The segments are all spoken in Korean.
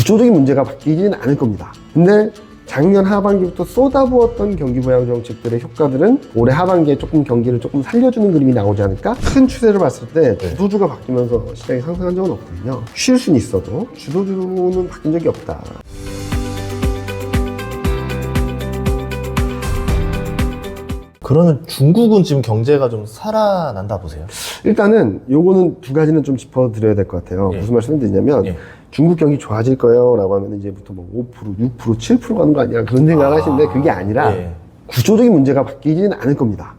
구조적인 문제가 바뀌지는 않을 겁니다. 근데 작년 하반기부터 쏟아부었던 경기 부양 정책들의 효과들은 올해 하반기에 조금 경기를 조금 살려주는 그림이 나오지 않을까? 큰 추세를 봤을 때 주도주가 바뀌면서 시장이 상승한 적은 없거든요. 쉴 수는 있어도 주도주는 바뀐 적이 없다. 그러면 중국은 지금 경제가 좀 살아난다 보세요? 일단은 요거는 두 가지는 좀 짚어드려야 될 것 같아요. 예. 무슨 말씀을 드리냐면 예. 중국 경기 좋아질 거예요 라고 하면 이제부터 뭐 5%, 6%, 7% 가는 거 아니야 그런 생각을 하시는데 그게 아니라 예. 구조적인 문제가 바뀌지는 않을 겁니다.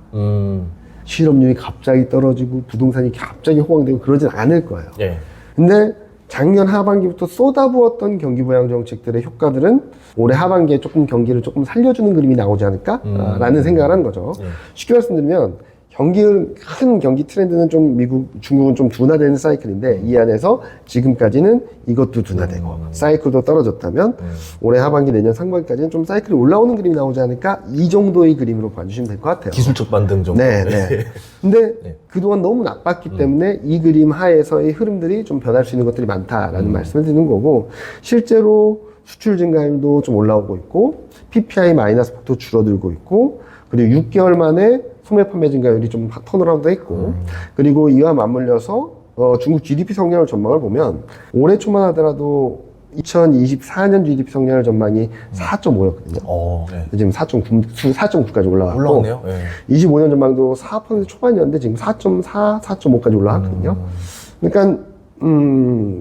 실업률이 갑자기 떨어지고 부동산이 갑자기 호황되고 그러진 않을 거예요. 예. 근데 작년 하반기부터 쏟아부었던 경기 부양 정책들의 효과들은 올해 하반기에 조금 경기를 조금 살려주는 그림이 나오지 않을까? 라는 생각을 하는 거죠. 예. 쉽게 말씀드리면 큰 경기 트렌드는 좀 중국은 좀 둔화되는 사이클인데 이 안에서 지금까지는 이것도 둔화되고 사이클도 떨어졌다면 올해 하반기 내년 상반기까지는 좀 사이클이 올라오는 그림이 나오지 않을까? 이 정도의 그림으로 봐주시면 될 것 같아요. 기술적 반등 정도. 네. 근데 네. 그동안 너무 나빴기 때문에 이 그림 하에서의 흐름들이 좀 변할 수 있는 것들이 많다라는 말씀을 드리는 거고, 실제로 수출 증가율도 좀 올라오고 있고 PPI 마이너스 폭도 줄어들고 있고, 그리고 6개월 만에 소매 판매 증가율이 좀 턴어라운드 했고, 그리고 이와 맞물려서 중국 GDP 성장을 전망을 보면 올해 초만 하더라도 2024년 GDP 성장률 전망이 4.5였거든요. 네. 지금 4.9까지 올라왔고, 올라왔네요. 네. 25년 전망도 4% 초반이었는데 지금 4.4, 4.5까지 올라왔거든요. 그러니까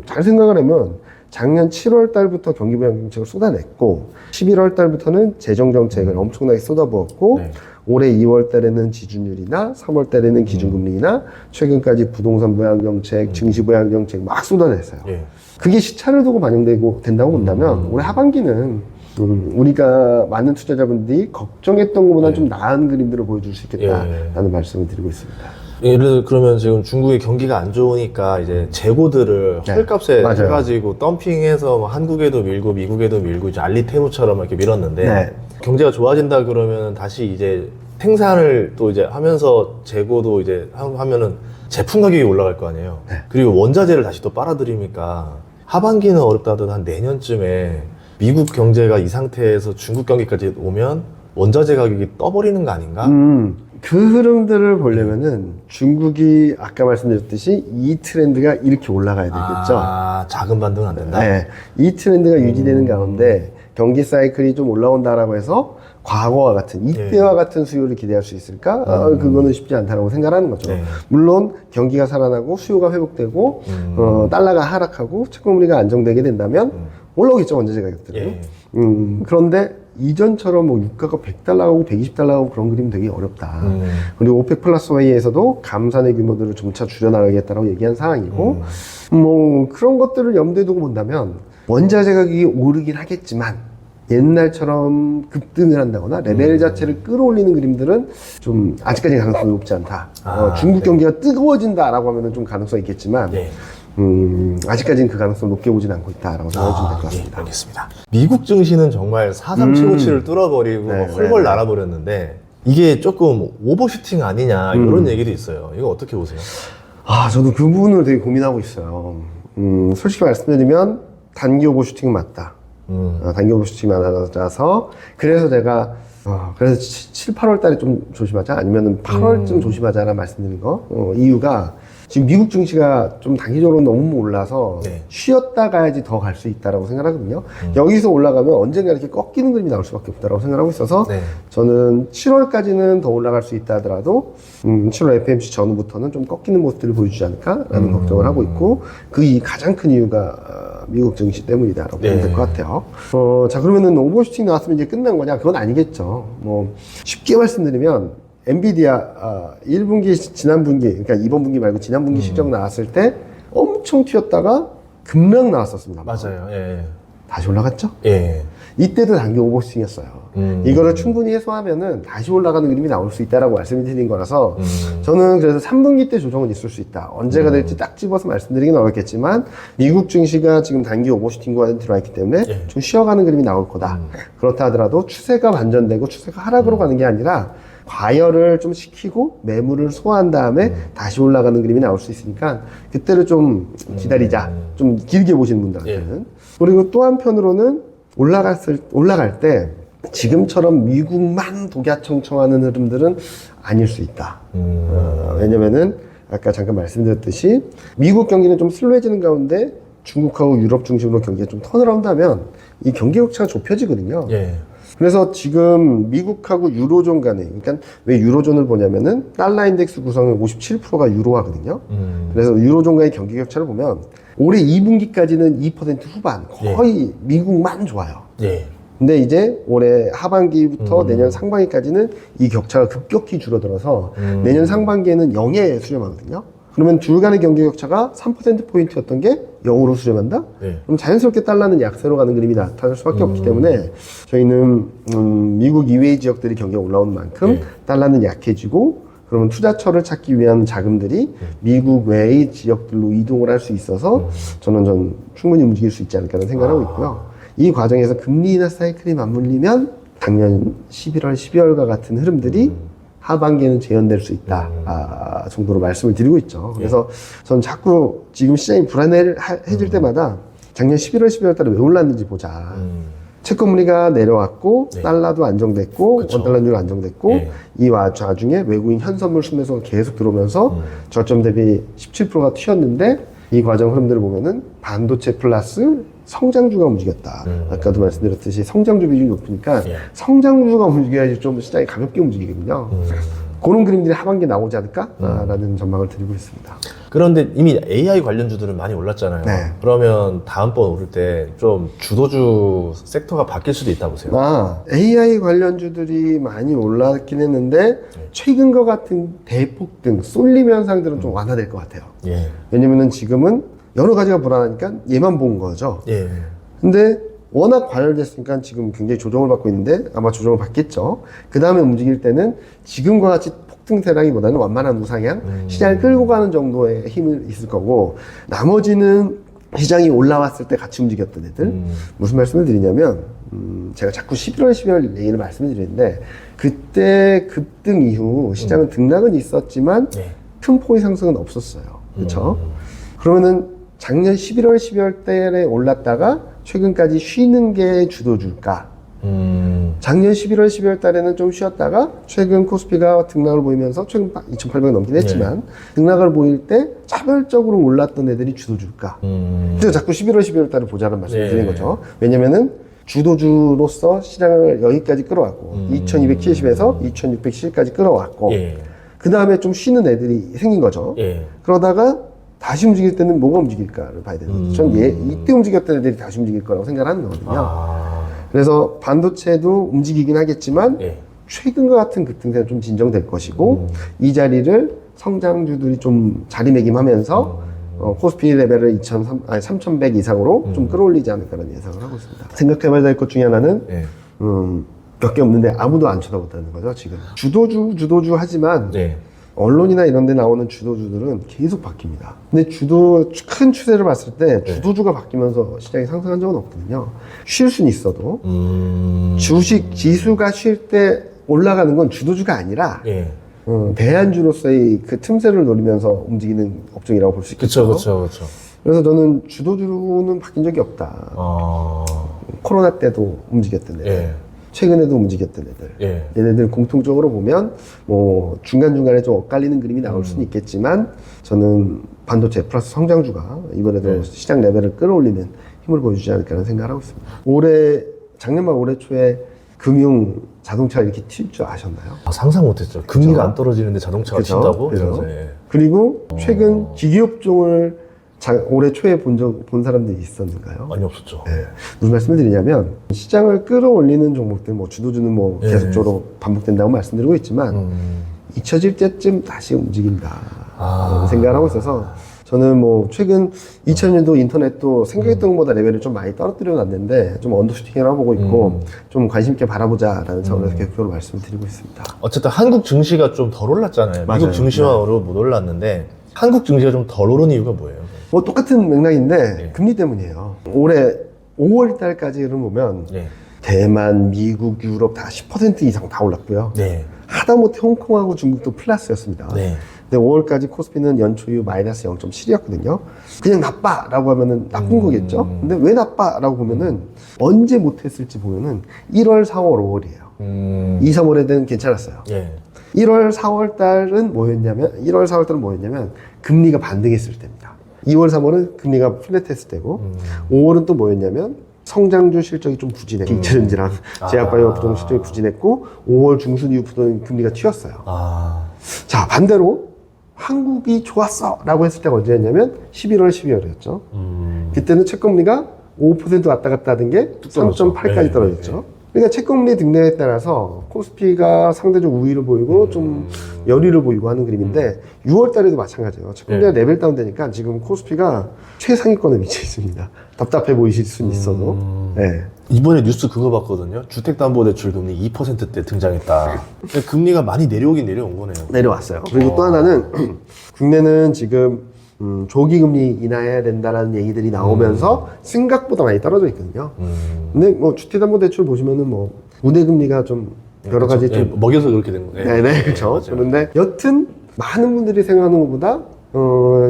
잘 생각을 하면 작년 7월 달부터 경기 부양 정책을 쏟아냈고 11월 달부터는 재정 정책을 엄청나게 쏟아부었고 네. 올해 2월 달에는 지준율이나 3월 달에는 기준금리나 최근까지 부동산 부양 정책, 증시 부양 정책 막 쏟아냈어요. 예. 그게 시차를 두고 반영되고 된다고 본다면 올해 하반기는 우리가 많은 투자자분들이 걱정했던 것보다 좀 나은 그림들을 보여줄 수 있겠다라는 말씀을 드리고 있습니다. 예를 들어 그러면 지금 중국의 경기가 안 좋으니까 이제 재고들을 헐값에 맞아요. 해가지고 덤핑해서 뭐 한국에도 밀고 미국에도 밀고 이제 알리테무처럼 이렇게 밀었는데 경제가 좋아진다 그러면 다시 이제 생산을 또 이제 하면서 재고도 이제 하면은 제품 가격이 올라갈 거 아니에요. 그리고 원자재를 다시 또 빨아들이니까 하반기는 어렵다 하더라도 한 내년쯤에 미국 경제가 이 상태에서 중국 경기까지 오면 원자재 가격이 떠버리는 거 아닌가? 그 흐름들을 보려면은 중국이 아까 말씀드렸듯이 이 트렌드가 이렇게 올라가야 되겠죠. 작은 반등은 안 된다? 네. 이 트렌드가 유지되는 가운데 경기 사이클이 좀 올라온다라고 해서 과거와 같은 이때와 같은 수요를 기대할 수 있을까? 그거는 쉽지 않다라고 생각하는 거죠. 물론 경기가 살아나고 수요가 회복되고 달러가 하락하고 채권금리가 안정되게 된다면 올라오겠죠, 원자재 가격들은. 그런데 이전처럼 뭐 유가가 100달러하고 120달러하고 그런 그림 되게 어렵다. 그리고 오펙 플러스 회의에서도 감산의 규모들을 점차 줄여나가겠다라고 얘기한 상황이고, 뭐 그런 것들을 염두에 두고 본다면 원자재 가격이 오르긴 하겠지만 옛날처럼 급등을 한다거나 레벨 자체를 끌어올리는 그림들은 좀 아직까지 가능성이 높지 않다. 중국 경기가 뜨거워진다라고 하면은 좀 가능성이 있겠지만 아직까지는 그 가능성 높게 보진 않고 있다라고 생각해 주면 될 것 같습니다. 알겠습니다. 미국 증시는 정말 43757을 뚫어버리고 헐벌 날아버렸는데 이게 조금 오버슈팅 아니냐 이런 얘기도 있어요. 이거 어떻게 보세요? 저도 그 부분을 되게 고민하고 있어요. 솔직히 말씀드리면 단기 오버슈팅은 맞다. 단기 오버슈팅이 많아져서 그래서 제가 그래서 7, 8월 달에 좀 조심하자 아니면은 8월쯤 조심하자라는 말씀드린 거. 이유가 지금 미국 증시가 좀 단기적으로 너무 올라서 쉬었다 가야지 더 갈 수 있다라고 생각하거든요. 여기서 올라가면 언젠가 이렇게 꺾이는 그림이 나올 수밖에 없다라고 생각하고 있어서 저는 7월까지는 더 올라갈 수 있다 하더라도 7월 FMC 전후부터는 좀 꺾이는 모습들을 보여주지 않을까라는 걱정을 하고 있고 그 가장 큰 이유가 미국 증시 때문이다라고 보면 될 것 같아요. 자, 그러면은 오버슈팅 나왔으면 이제 끝난 거냐? 그건 아니겠죠. 뭐 쉽게 말씀드리면 엔비디아 1분기 지난 분기, 그러니까 이번 분기 말고 지난 분기 실적 나왔을 때 엄청 튀었다가 급락 나왔었습니다. 맞아요. 다시 올라갔죠? 이때도 단기 오버슈팅이었어요. 이거를 충분히 해소하면은 다시 올라가는 그림이 나올 수 있다라고 말씀을 드린 거라서 저는 그래서 3분기 때 조정은 있을 수 있다. 언제가 될지 딱 집어서 말씀드리긴 어렵겠지만 미국 증시가 지금 단기 오버슈팅 구간에 들어와 있기 때문에 좀 쉬어가는 그림이 나올 거다. 그렇다 하더라도 추세가 반전되고 추세가 하락으로 가는 게 아니라 과열을 좀 시키고 매물을 소화한 다음에 다시 올라가는 그림이 나올 수 있으니까 그때를 좀 기다리자. 좀 길게 보시는 분들한테는. 그리고 또 한편으로는 올라갈 때 지금처럼 미국만 독야청청하는 흐름들은 아닐 수 있다. 왜냐면은 아까 잠깐 말씀드렸듯이 미국 경기는 좀 슬로해지는 가운데 중국하고 유럽 중심으로 경기가 좀 턴어라운드 하면 이 경기 격차가 좁혀지거든요. 예. 그래서 지금 미국하고 유로존 간에, 그러니까 왜 유로존을 보냐면은 달러 인덱스 구성의 57%가 유로화거든요. 그래서 유로존 간의 경기 격차를 보면 올해 2분기까지는 2% 후반, 거의 미국만 좋아요. 예. 근데 이제 올해 하반기부터 내년 상반기까지는 이 격차가 급격히 줄어들어서 내년 상반기에는 0에 수렴하거든요. 그러면 둘 간의 경기 격차가 3%포인트였던 게 0으로 수렴한다? 네. 그럼 자연스럽게 달러는 약세로 가는 그림이 나타날 수밖에 없기 때문에 저희는 미국 이외의 지역들이 경기가 올라오는 만큼 달러는 약해지고 그러면 투자처를 찾기 위한 자금들이 미국 외의 지역들로 이동을 할 수 있어서 저는 충분히 움직일 수 있지 않을까 하는 생각을 하고 있고요. 이 과정에서 금리 인하 사이클이 맞물리면 작년 11월, 12월과 같은 흐름들이 하반기에는 재현될 수 있다 정도로 말씀을 드리고 있죠. 그래서 저는 자꾸 지금 시장이 불안해질 때마다 작년 11월, 12월 달에 왜 올랐는지 보자. 채권금리가 내려왔고 달러도 안정됐고 원달러율 안정됐고 이 와중에 외국인 현선물 순매수가 계속 들어오면서 저점 대비 17%가 튀었는데 이 과정 흐름들을 보면은 반도체 플러스 성장주가 움직였다. 아까도 말씀드렸듯이 성장주 비중이 높으니까 성장주가 움직여야지 좀 시장이 가볍게 움직이거든요. 그런 그림들이 하반기에 나오지 않을까라는 전망을 드리고 있습니다. 그런데 이미 AI 관련주들은 많이 올랐잖아요. 네. 그러면 다음번 오를 때 좀 주도주 섹터가 바뀔 수도 있다 보세요. AI 관련주들이 많이 올랐긴 했는데 최근과 같은 대폭등, 쏠림 현상들은 좀 완화될 것 같아요. 예. 왜냐면은 지금은 여러 가지가 불안하니까 얘만 본 거죠. 예. 근데 워낙 과열됐으니까 지금 굉장히 조정을 받고 있는데 아마 조정을 받겠죠. 그 다음에 움직일 때는 지금과 같이 폭등세라기보다는 완만한 우상향, 시장을 끌고 가는 정도의 힘이 있을 거고 나머지는 시장이 올라왔을 때 같이 움직였던 애들. 무슨 말씀을 드리냐면 제가 자꾸 11월, 12월 얘기를 말씀을 드리는데 그때 급등 이후 시장은 등락은 있었지만 큰 폭의 상승은 없었어요. 그렇죠? 그러면은 작년 11월, 12월 달에 올랐다가 최근까지 쉬는 게 주도주일까? 작년 11월, 12월 달에는 좀 쉬었다가 최근 코스피가 등락을 보이면서 최근 2,800을 넘긴 했지만 등락을 보일 때 차별적으로 올랐던 애들이 주도주일까? 그래서 자꾸 11월, 12월 달을 보자는 말씀을 드리는 거죠. 왜냐면은 주도주로서 시장을 여기까지 끌어왔고 2270에서 2610까지 끌어왔고 그 다음에 좀 쉬는 애들이 생긴 거죠. 그러다가 다시 움직일 때는 뭐가 움직일까를 봐야 되는 거죠. 전 이때 움직였던 애들이 다시 움직일 거라고 생각하는 거거든요. 그래서 반도체도 움직이긴 하겠지만 최근과 같은 급등세는 좀 진정될 것이고 이 자리를 성장주들이 좀 자리매김하면서 코스피 레벨을 3,100 이상으로 좀 끌어올리지 않을까라는 예상을 하고 있습니다. 생각해봐야 될 것 중에 하나는 몇 개 없는데 아무도 안 쳐다보다는 거죠. 지금 주도주 하지만 언론이나 이런 데 나오는 주도주들은 계속 바뀝니다. 근데 큰 추세를 봤을 때 주도주가 바뀌면서 시장이 상승한 적은 없거든요. 쉴 수는 있어도. 주식 지수가 쉴 때 올라가는 건 주도주가 아니라 대안주로서의 그 틈새를 노리면서 움직이는 업종이라고 볼 수 있겠죠. 그렇죠. 그래서 저는 주도주는 바뀐 적이 없다. 코로나 때도 움직였던 애들. 최근에도 움직였던 애들. 얘네들 공통적으로 보면 뭐 중간중간에 좀 엇갈리는 그림이 나올 수는 있겠지만 저는 반도체 플러스 성장주가 이번에도 시장 레벨을 끌어올리는 힘을 보여주지 않을까 하는 생각을 하고 있습니다. 작년 말 올해 초에 금융 자동차 이렇게 튈 줄 아셨나요? 상상 못했죠. 금리가 안 떨어지는데 자동차가 튄다고? 그리고 최근 기기업종을 올해 초에 본 사람들이 있었는가요? 많이 없었죠. 무슨 말씀을 드리냐면 시장을 끌어올리는 종목들, 뭐 주도주는 뭐 계속적으로 반복된다고 말씀드리고 있지만 잊혀질 때쯤 다시 움직인다 생각을 하고 있어서 저는 뭐 최근 2000년도 인터넷도 생각했던 것보다 레벨을 좀 많이 떨어뜨려 놨는데 좀 언더슈팅을 하고 있고 좀 관심 있게 바라보자라는 차원에서 계속적으로 말씀을 드리고 있습니다. 어쨌든 한국 증시가 좀 덜 올랐잖아요. 맞아요. 미국 증시만으로 못 올랐는데 한국 증시가 좀 덜 오른 이유가 뭐예요? 뭐 똑같은 맥락인데 금리 때문이에요. 올해 5월 달까지를 보면 대만, 미국, 유럽 다 10% 이상 다 올랐고요. 하다못해 홍콩하고 중국도 플러스였습니다. 근데 5월까지 코스피는 연초유 마이너스 0.7이었거든요. 그냥 나빠라고 하면은 나쁜 거겠죠. 근데 왜 나빠라고 보면은 언제 못했을지 보면은 1월, 4월, 5월이에요. 2, 3월에는 괜찮았어요. 예. 1월, 4월 달은 뭐였냐면 금리가 반등했을 때입니다. 2월, 3월은 금리가 플랫했을 때고 5월은 또 뭐였냐면 성장주 실적이 좀 부진해. 기체전지랑 제약바이오 부동 실적이 부진했고 5월 중순 이후부터는 금리가 튀었어요. 자, 반대로 한국이 좋았어 라고 했을 때가 언제였냐면 11월, 12월이었죠. 그때는 채권금리가 5% 왔다 갔다 하던 게 3.8까지 떨어졌죠. 그러니까 채권금리 등락에 따라서 코스피가 상대적 우위를 보이고 좀 열의를 보이고 하는 그림인데 6월 달에도 마찬가지예요. 채권금리가 레벨 다운 되니까 지금 코스피가 최상위권에 위치해 있습니다. 답답해 보이실 수는 있어도. 네. 이번에 뉴스 그거 봤거든요. 주택담보대출 금리 2%대 등장했다. 금리가 많이 내려오긴 내려온 거네요. 내려왔어요. 그리고 또 하나는 국내는 지금 조기 금리 인하해야 된다라는 얘기들이 나오면서 생각보다 많이 떨어져 있거든요. 근데 뭐 주택담보대출 보시면은 뭐 우대금리가 좀 여러 가지 좀 먹여서 그렇게 된 거예요. 네네 그렇죠. 그런데 여튼 많은 분들이 생각하는 것보다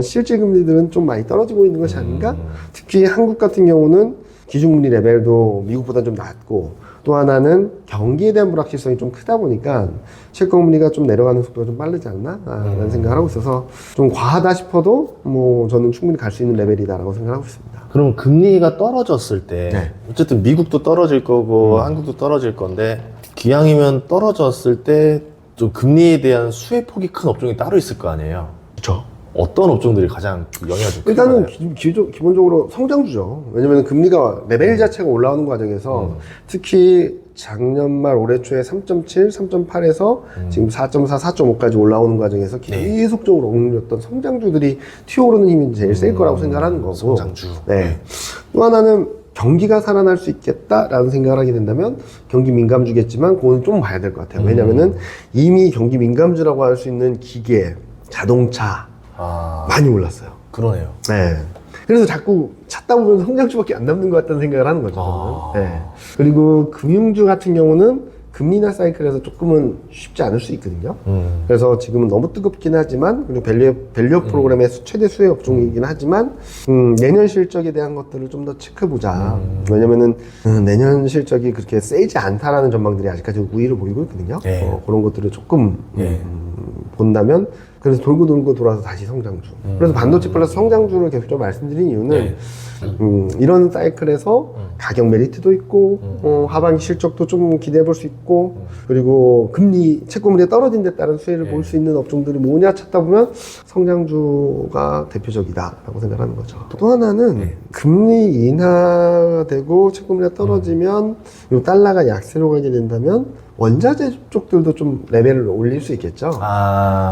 실질 금리들은 좀 많이 떨어지고 있는 것이 아닌가. 특히 한국 같은 경우는 기준금리 레벨도 미국보다 좀 낮고 또 하나는 경기에 대한 불확실성이 좀 크다 보니까 채권금리가 좀 내려가는 속도가 좀 빠르지 않나 라는 생각을 하고 있어서 좀 과하다 싶어도 뭐 저는 충분히 갈 수 있는 레벨이다라고 생각하고 있습니다. 그럼 금리가 떨어졌을 때 네. 어쨌든 미국도 떨어질 거고 한국도 떨어질 건데 기왕이면 떨어졌을 때 좀 금리에 대한 수혜 폭이 큰 업종이 따로 있을 거 아니에요. 그렇죠. 어떤 업종들이 가장 영향을 좀 크게 일단은 받아요? 기본적으로 성장주죠. 왜냐면 금리가 레벨 자체가 올라오는 과정에서 특히 작년 말 올해 초에 3.7, 3.8에서 지금 4.4, 4.5까지 올라오는 과정에서 계속적으로 억눌렸던 성장주들이 튀어오르는 힘이 제일 셀 거라고 생각하는 거고. 성장주. 네. 또 하나는 경기가 살아날 수 있겠다라는 생각을 하게 된다면 경기 민감주겠지만 그거는 좀 봐야 될 것 같아요. 왜냐면은 이미 경기 민감주라고 할 수 있는 기계, 자동차 많이 올랐어요. 그러네요. 네. 그래서 자꾸 찾다 보면 성장주밖에 안 남는 것 같다는 생각을 하는 거죠. 저는. 네. 그리고 금융주 같은 경우는 금리나 사이클에서 조금은 쉽지 않을 수 있거든요. 그래서 지금은 너무 뜨겁긴 하지만 그리고 밸류업 프로그램의 최대 수혜 업종이긴 하지만 내년 실적에 대한 것들을 좀 더 체크해보자. 왜냐면은 내년 실적이 그렇게 세지 않다라는 전망들이 아직까지 우위를 보이고 있거든요. 그런 것들을 조금 본다면 그래서 돌고 돌아서 다시 성장주. 그래서 반도체 플러스 성장주를 계속적으로 말씀드린 이유는 이런 사이클에서 가격 메리트도 있고 하반기 실적도 좀 기대해 볼 수 있고 그리고 채권금리가 떨어진 데 따른 수혜를 볼 수 있는 업종들이 뭐냐 찾다 보면 성장주가 대표적이다라고 생각하는 거죠. 또 하나는 금리 인하되고 채권금리가 떨어지면 요 달러가 약세로 가게 된다면 원자재 쪽들도 좀 레벨을 올릴 수 있겠죠.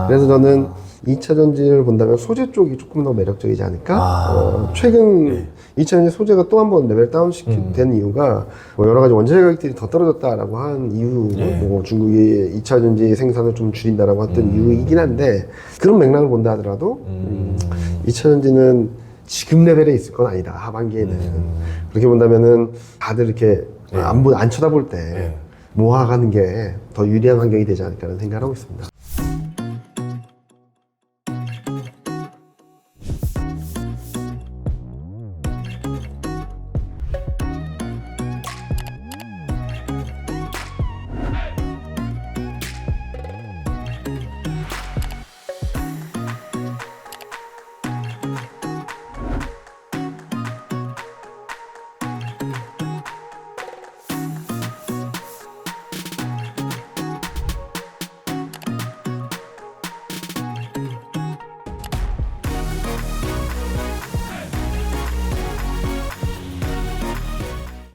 그래서 저는 2차 전지를 본다면 소재 쪽이 조금 더 매력적이지 않을까? 최근 2차 전지 소재가 또 한 번 레벨 다운된 이유가 뭐 여러 가지 원자재 가격들이 더 떨어졌다라고 한 이유, 뭐 중국이 2차 전지 생산을 좀 줄인다라고 했던 이유이긴 한데 그런 맥락을 본다 하더라도 2차 전지는 지금 레벨에 있을 건 아니다. 하반기에는. 그렇게 본다면은 다들 이렇게 안 쳐다볼 때 모아가는 게 더 유리한 환경이 되지 않을까라는 생각을 하고 있습니다.